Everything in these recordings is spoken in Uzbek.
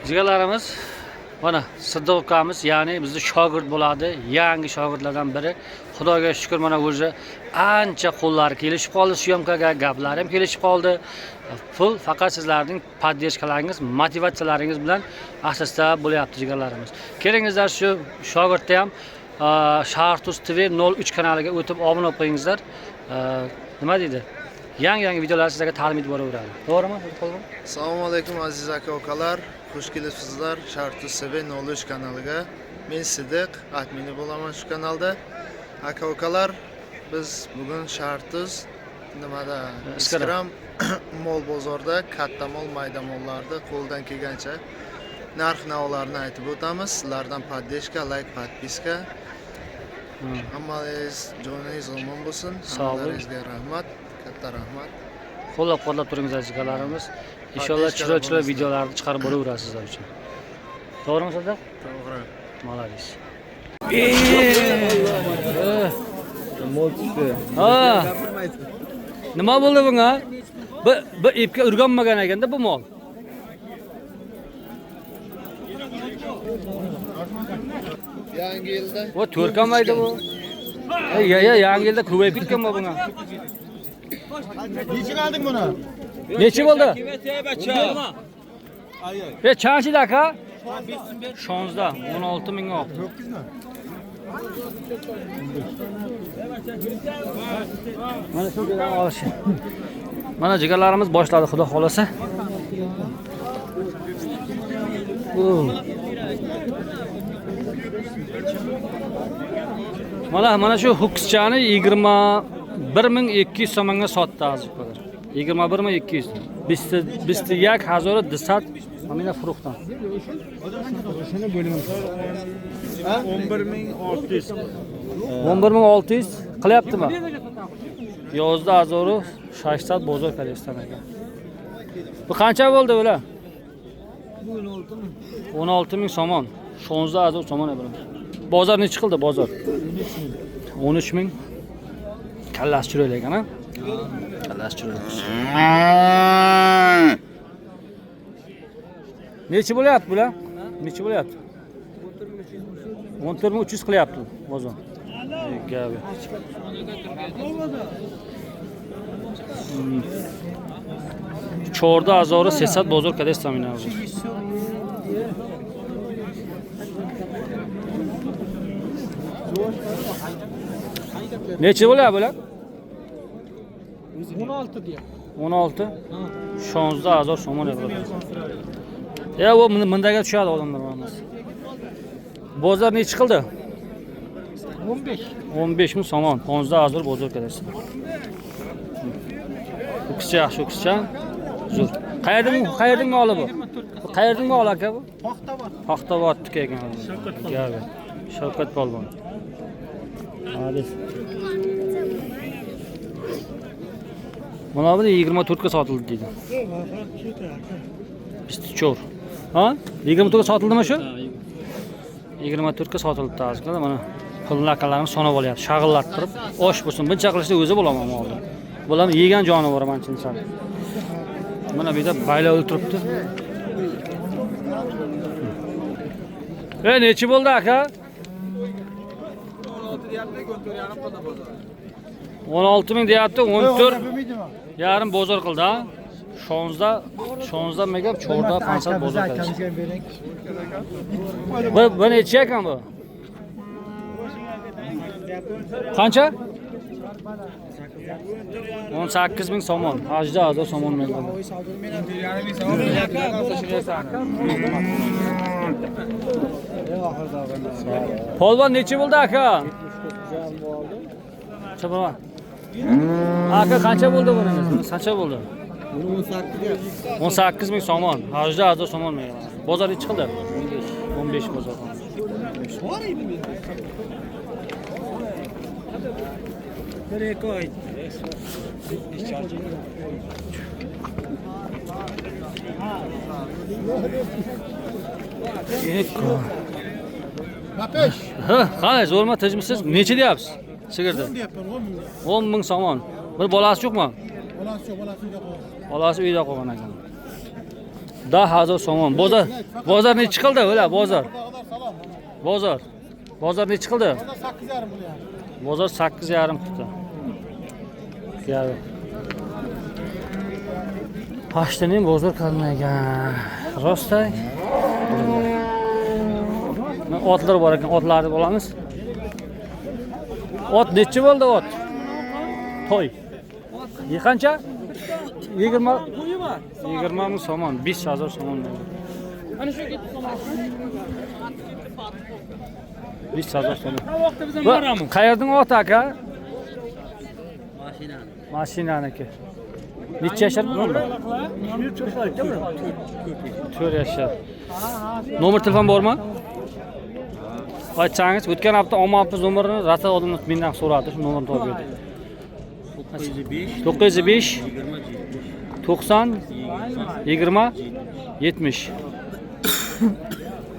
Jigarlarimiz mana Siddiq ukamiz, ya'ni bizni shogird bo'ladi, yangi shogirdlardan biri. Xudoga shukr, mana o'zi ancha qo'llari kelishib qoldi, syomkaga gaplari ham kelishib qoldi. Full faqat sizlarning poddershkalaringiz, motivatsiyalaringiz bilan asosda bo'lyapti jigarlarimiz. Kelingizlar shu shogirdni ham Shartus TV 03 kanaliga o'tib obuna bo'lib qo'yingizlar. Nima deydi? Yangi videolar sizlarga taqdim etib boraveradi. To'g'rimi? Assalomu alaykum aziz aka-ukalar. Xush kelibsizlar Shartus TV 03 kanaliga. Men Siddiq, admini bo'laman shu kanalda. Aka-ukalar, biz bugun Shartus nimada Instagram mol bozorda katta mol, mayda mollarda qo'ldan kelgancha narx-navolarni aytib o'tamiz. Sizlardan poddershka, like, podpiska. Hammangiz joningiz omon bo'lsin. Hammallaringizga rahmat, katta rahmat. Qo'llab-quvvatlab turingiz jigarlarimiz. Inshaalloh chiroyli videolarni chiqarib boraverasiz sizlar uchun. To'g'rimi Siddiq? To'g'ri. Malades. Ha. Nima bo'ldi bunga? Bu ipga urganmagan ekanda bu mol. Yangi yilda. Bu to'rkamaydi bu. Ya yangi yilda ko'payib ketganmi bunga? Necha alding buni? Necha bo'ldi? Chanchida aka? 16 mingga oldi. 9 mi? Mana shu yerdan olishi. Mana jigarlarimiz boshladi, xudo xolasa. Mana shu hukschani 21200 so'mga sotdi azizlar. 21200. Bizda yak hazori disat mana fruxtdan. Shuni bo'laman. 11600. 11600 qilyaptimi? Yozda azori 600 bozor karestan ekan. Bu qancha bo'ldi bular? 16 ming somon. 16 azor somon ekan. Bozor necha qildi bozor? 13 ming. Kallasi chiroyli ekan, ha? Kallasi chiroyli. Necha bo'lyapti bular? Necha bo'lyapti? 14300 qilyapti bozor. Gabi. Chorda azori 300 bozor kadar staminasi. Necha bo'lyapti bular? 16 diyor. 16. 16 azor somon ekan. Ya bu mundaga tushadi odamlar bo'lmasa. Bozor necha qildi? 15. 15 ming somon. 15 azor bozor kadar. Bu kishi yaxshi, bu kishi. Zo'r. Qayerdan moli bu? Qayerdan moli aka bu? Paxtavod ekan. Gabi. Shavkat polvon. Hadi. Mana bu 24 ga sotildi deydi. Bizda cho'r. Ha? 24 ga sotildimi shu? 24 ga sotildi azizlar. Mana pulni akalarimiz sanab olyapti. Shag'illattirib, osh bo'lsin. Buncha qilishda o'zi bo'laman molda. Bular yegan jonivor men chinsan. Mana bu yerda bayla o'ltiribdi. Nechi bo'ldi aka? 16 ming deyapti, 14 yarim bozor qildi, ha? 16 megab cho'rda 500 bozor qildi. Bu necha ekan bu? Qancha? 18 ming somon. Hajda azor somon megab. Polvon necha bo'ldi aka? Chapa. Aka qancha bo'ldi buningiz? Qancha bo'ldi? 18 ming somon. Hajda azor somon megab. Bozor necha qildi? 15 bozor. Rekoy. Qani zo'rma tejmisiz? Necha deyapsiz? Sigirda. 10 ming somon. Bir bolasi yo'qmi? Bolasi yo'q, bolasi uyda qolgan. Bolasi uyda qolgan ekan. 10,000 so'm. Bozor nechi qildi ular bozor? Bozor nechi qildi? 8,5 million. Bozor 8,5 tutdi. Gavi. Pashtaning bozor qilmagan. Rostay. Otlar bor ekan, otlarni olamiz. Ot nechi bo'ldi ot? To'y. Qancha? 20 ming so'm, 5,000 so'm. Ana shu ketdi so'm. 5,000 so'm. Vaqtda bizdan boramiz. Qayerdan ot aka? Mashinaniki. Necha yashar bo'ldi? 4 yashar. Nomer telefon bormi? Aytsangiz, o'tgan hafta olmayapmiz nomerini, rasa odamlar mendan so'radi, shu nomerni topib berdi. 905 90 20 70.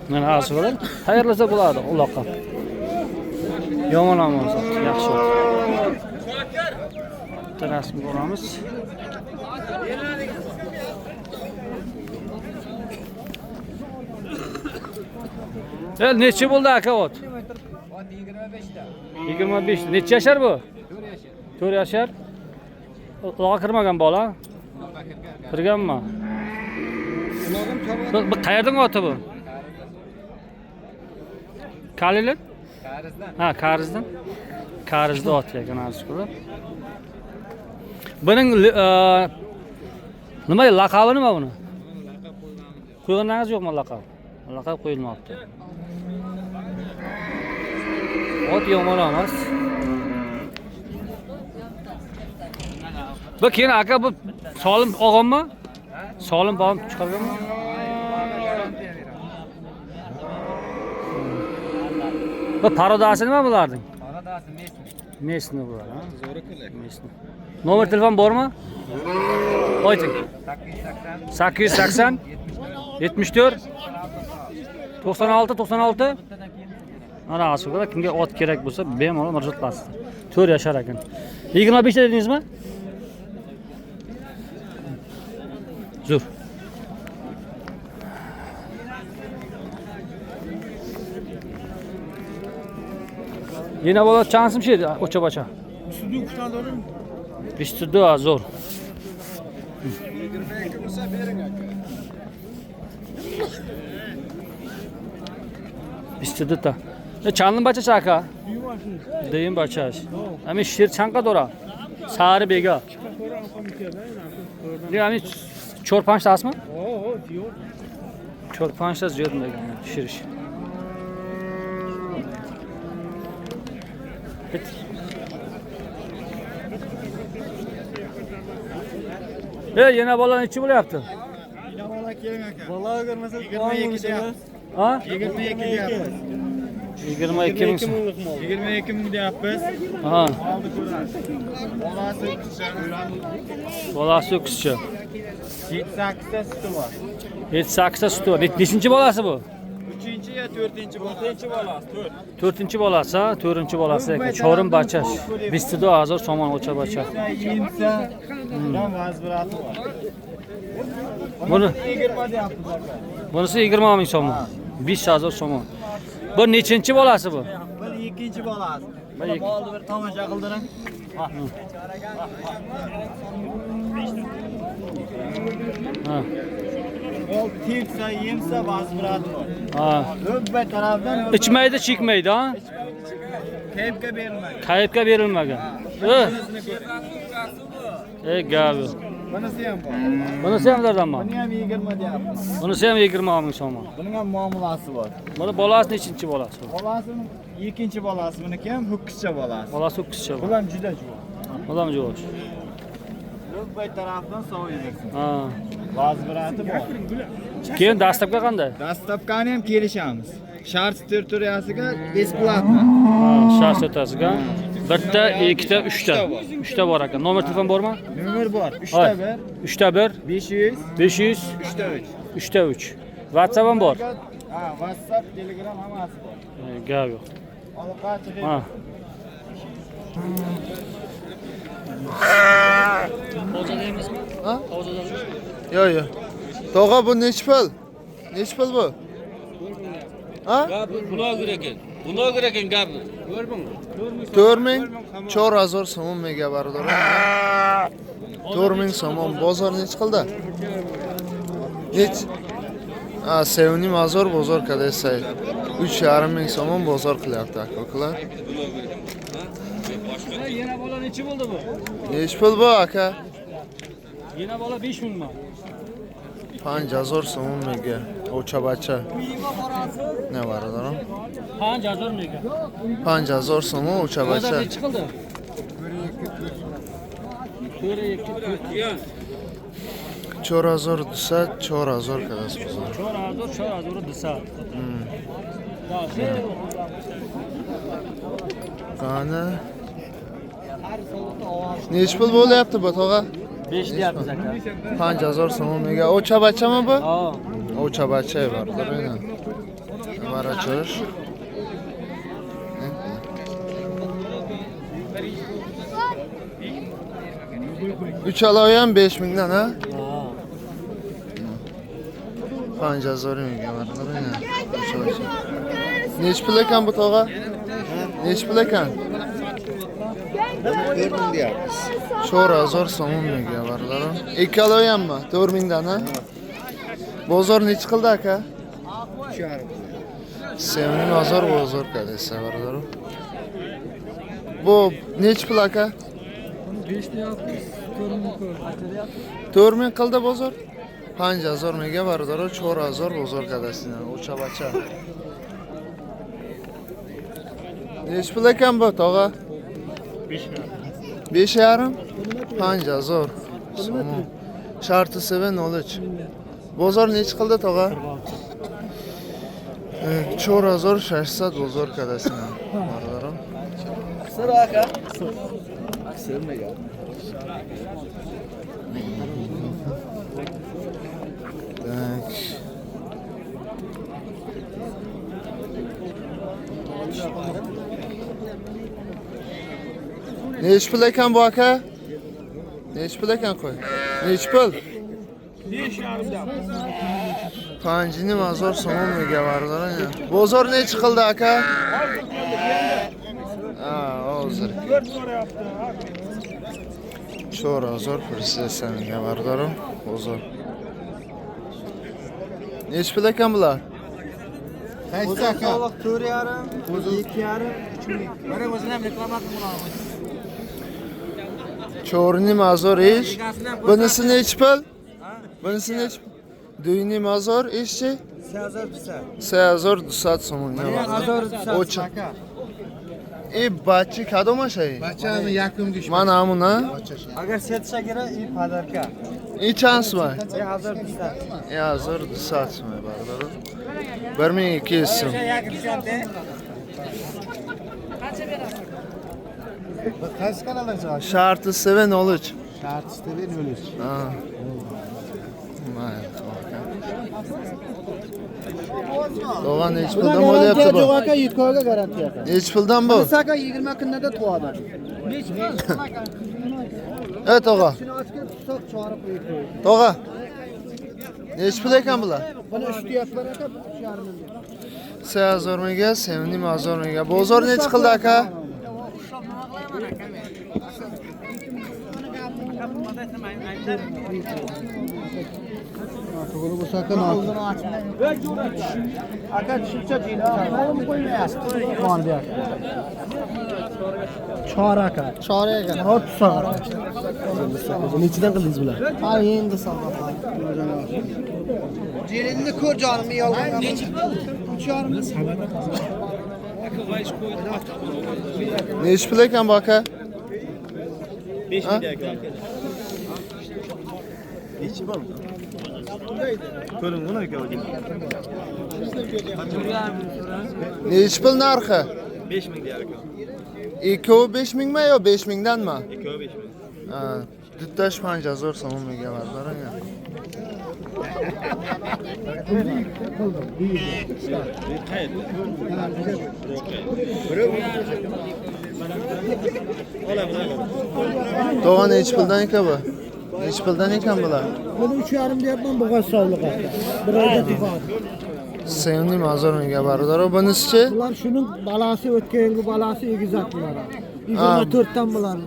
Mana asıqlar. Tayyorlasa bo'ladi, uloqqa. Yomon olmasa, yaxshi. Rasm ko'ramiz. Necha bo'ldi aka ot? 25 ta. Necha yashar bu? 4 yashar. Uloqqa kirmagan bola? Kirganmi? Bu qayerdan oti bu? Kalilin? Ha, Karizdan. Karizda ot ekan asıqlar. Buning nima laqabi nima buni? Qo'yganingiz yo'qmi laqab? Laqab qo'yilmoqda. Ot yomon emas. Bu keyin aka bu Solim og'ammi? Solim bog'im chiqarganmi? Bu parodasi nima bularning? Parodasi Mesni bular, ha? Mesni. Nomer telefon bormi? Ayting. 880 74 96 Ana asıqlar kimga ot kerak bo'lsa, bemalol murojaat qilasizlar. 4 yashar ekan. 25 ta dedingizmi? Zo'r. Yana bola chansım şey, o'cha-bacha. Studiyo kuşlanlarım. Studiyo zo'r. 22 bo'lsa bering aka. Studiyo. Chanlın bacha aka. Deyim bacha. Ama şir chanqa dora. Sari bega. Yani çorpanç tasmı? Diyor. Çorpanç tas diyorum da şiriş. Yine balan içi böyle yaptı. Yine valla kelin aka. Vallahi görmese 22 deyapmiz. Ha? 22 deyapmiz. 22 ming. 22 ming deyapmiz. Ha. Aldı ko'ramiz. Bolasi o'qishadi. Bolasi o'qishchi. 7-8 ta suti bor. 7-8 ta suti bor. Nechinchi bolasi bu? 3-chi yo 4-chi bolasi? 4-chi bolasi, ha? 4-chi bolasi ekan. Chorim bacha. 200,000 so'm o'cha bacha. Yemsa, bilan vazirati bor. Buni 20 deyapmiz aka. bunisi 20 ming so'm. 5,000 so'm. Bu nechinchi bolasi bu? Bir ikkinchi bolasi. Bir Mana bolni bir tomosha qildiring. Ha. Bol tepsa, yemsa vazirati bor. Ha. O'bba tarafdan İçmaydi, chekmaydi, ha? kayfga berilmagan. Kayıpga berilmagan. Gavi. Bunisi ham bor. Bunisi ham zardanmi? Buni ham 20 deyapmiz. Bunisi ham 20 ming so'm. Buning ham muomalasi bor. Mana bolasi nechinchi bolasi? Bolasini ikkinchi bolasi, buniki ham ho'kizcha bolasi. Bolasi o'qishchi. Bu ham juda juvon. Odam jo'sh. O'bba tarafdan so'yilsin. Ha. Vazirati bor. Keyin dastlabga qanday? Dastlabkani ham kelishamiz. Shart territoriyasiga besplatno. Ha, shart o'tasiga. Bitta, ikkita, uchta. Uchta bor ekan. Nomer telefon bormi? Nomer bor. 3ta 1 3ta 1 500 500 3ta 3. 3ta 3. WhatsApp ham bor. Ha, WhatsApp, Telegram hammasi bor. Gap yo'q. Aloqachilik. Ha. Ha? Yo'q, yo'q. To'g'a bu nech pul? Nech pul bu? Ha? Bunagur ekan gapi. 4000 4000 so'm mega bardor. 4000 so'm bozor nech qildi? Nech? Ha, sevnim azor bozor kadasay. 3,5 so'm bozor qilyapti akalar. Yana bola nechi bo'ldi bu? Nech pul bu aka? Yana bola 5000 mi? 5000 so'm mega. O'cha bacha. Ne bardor? 5000 mega. 5000 so'm o'cha bacha. Nechi qildi? 4000 desa 4000 kadasi bozor. 4000 desa. Qani? Nech pul bo'lyapti bu tog'a? 5 deyapmiz aka. 5000 so'm mega. O'cha bachami bu? Ha. O'cha bacha bardor. Barachosh. Uchalovi ham 5000 dan ha? 5000 mega bardor. Nech pul ekan bu tog'a? Nech pul ekan? 4000 deyapmiz. 4000 so'm mega bardor. Ikkalovi hammi 4000 dan ha? Bozor nech qildi aka? 3,5. 7000 bozor kadasa bardor. Bu nech pul aka? 5 deyapmiz. 4000 qildi bozor. 5000 mega bardor, 4000 bozor kadasini. O'cha bacha. Nech pul ekan bu tog'a? 5,5. 5000 so'm. Sharti 703. Bozor nech qildi tog'a? 4600 bozor kadasini. Bardor. Qisir aka. Qisir mega. Tak. Nech pul ekan bu aka? Nech pul ekan qo'y? Nech pul? 5000 so'm mega bardor. Bozor nech qildi aka? Ha, hozir. 4000 pulsga bardor. Bozor. Nech pul ekan bular? Qaysi aka? 4,5, 2,5, 3,5. Mana o'zini ham reklama qilmoqman. Chorni mazor ish. Bunisi nech pul? Bunisi nech? Duyni mazor ishchi? 3200 so'm. O'cha. Bachchi kadomashay. Bachchami yakum gish. Mana amuna. Agar setsa kerak, padarka. Chans var. 1200. 1200 so'm bardor. 1200 so'm. Qaysi kanaldan chiqadi? Sharti 703. Shart TV 03. Ha. Mayli. To'g'an nech puldan bo'lyapti bu? Yo'q aka, yutkoga garantiya aka. Nech puldan bu? Saka 20 kunda tug'adi. Tog'a. Shuni ochib tutsoq chorib qo'yib. Tog'a. Nech pul ekan bular? Buni 3 deyapman aka, 3,5. 3000 mega, 7000 mega. Bozor nech qildi aka? To'g'ri bo'lsa aka, oldini aka tushibcha jiyni qo'ymayapsiz. Qon ber. Chor aka. Chor aka. Hop so'ra. Nechidan qildingiz bular? Ha, endi savdolar. Jirinni ko'r jonimni yolg'on. 3,5. Nech pul ekan bu aka? 5000 aka. Nechi bor? Ko'ring buni aka. Nech pul narxi? 5000 deyar aka. Ikkovi 5000 mi yo 5000 danmi? Ikkovi 5000. Ha, duttash 5000 so'mga bardor aka. To'g'an nech puldan aka bu? Neç puldan ekan bular? Buni 3,5 deyapman, bo'g'oz sovliq aka. Bir oyda tifot. Sevimli mazor menga barodar. Bunisi-chi? Bular shuning balasi, o'tgan yilgi balasi egizak bular. 24 dan bular.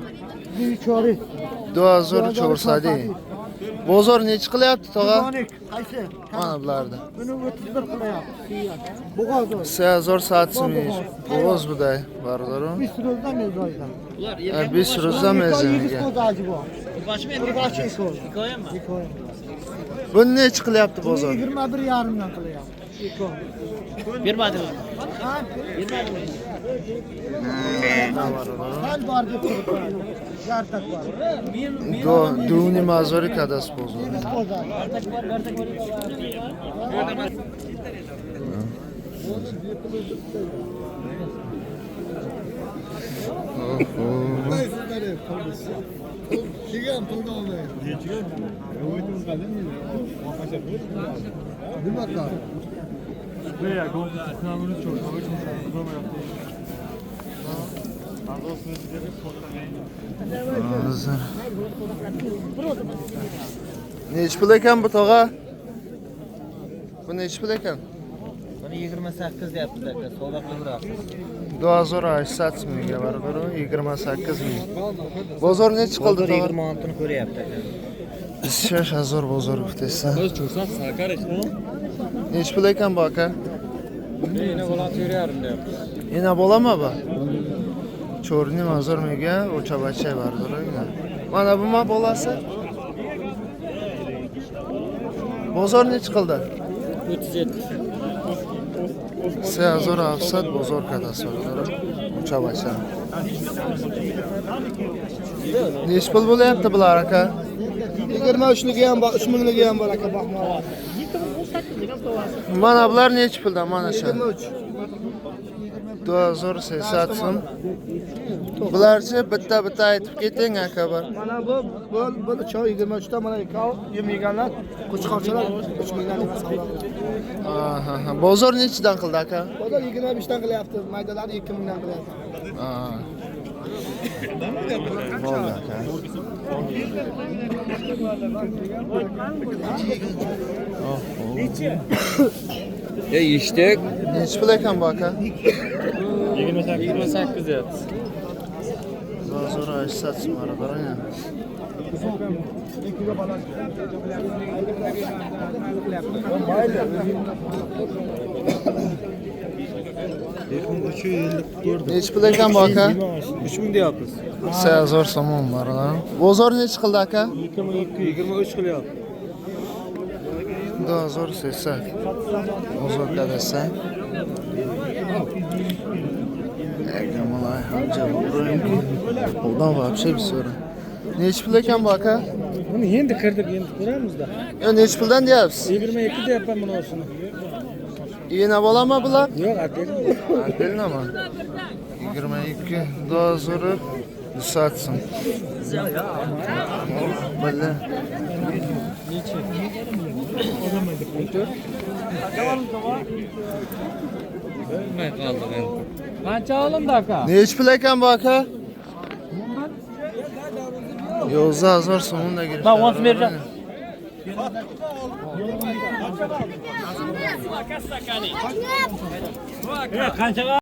Bir chori. 2000 cho'rsadi. Bozor nech qilyapti tog'a? Qaysi? Mana bularda. Buni 31 qilyapti. Bo'g'oz. 3000 satmish. Bo'g'oz buday barodar. 20 ro'zdan mezondan. 5 ro'zdan mezoniga. Buni nech qilyapti bozor? 21,5 dan qilyapti. Bermadimi? Hal bor deb turibman. Yartak bor. Duni mazori kadas bozor. Nech pul ekan bu tog'a? Bu nech pul ekan? Buni 28 deyapti aka, savdo qilibroq. 2800 mingga barobar 28 ming. Bozor nech qildi tog'a? 26 ni ko'ryapti aka. 6000 bozor bittasi. Biz cho'rsak sakarish. Nech pul ekan bu aka? Yana bola 4,5 deyapti. Yana bo'lami bu? Cho'rni mazor menga o'chabacha barobar. Mana bu ma bolasi. Bozor nech qildi? 37. 3700 bozor kadasi barobar. O'chabacha. Nech pul bo'lyapti bular aka? 23 ligi ham bor, 3 mingligi ham bor aka, boqma. Mana bular nech puldan mana shu? 23. 2080 so'm. Bularchi bitta aytib keting aka bir. Mana bu choy 23 ta, mana ikov yemayganlar, qo'chqorchalar 3 mingdan savdo qiladi. Aha, bozor nechidan qildi aka? Bozor 25 dan qilyapti, maydalari 2 mingdan qilyapti. Bo'ldi aka. Eshitdik. Nech pul ekan bu aka? 28 deyapti. Bozor 80 barobar. Nech pul ekan bu aka? 3000 deyapmiz. 3000 so'm barobar. Bozor nech qildi aka? 23 qilyapti. 2080. Bozor kadasi. Malay hamca burangi. Bundan вообще bir so'ra. Nech pul ekan bu aka? Buni endi kirdik, endi ko'ramizda. Yo nech puldan deyapsiz? 22 deyapman mana shuni. Yena bo'lami bular? Yo'q, atel. Atelnami? 22 dozori satsın. Balla. Neçe? Ölmey kaldık endi. Qancha olindi aka? Nech pul ekan bu aka? 10000 so'mda girib. Ben 10 vereceğim. Qanchaga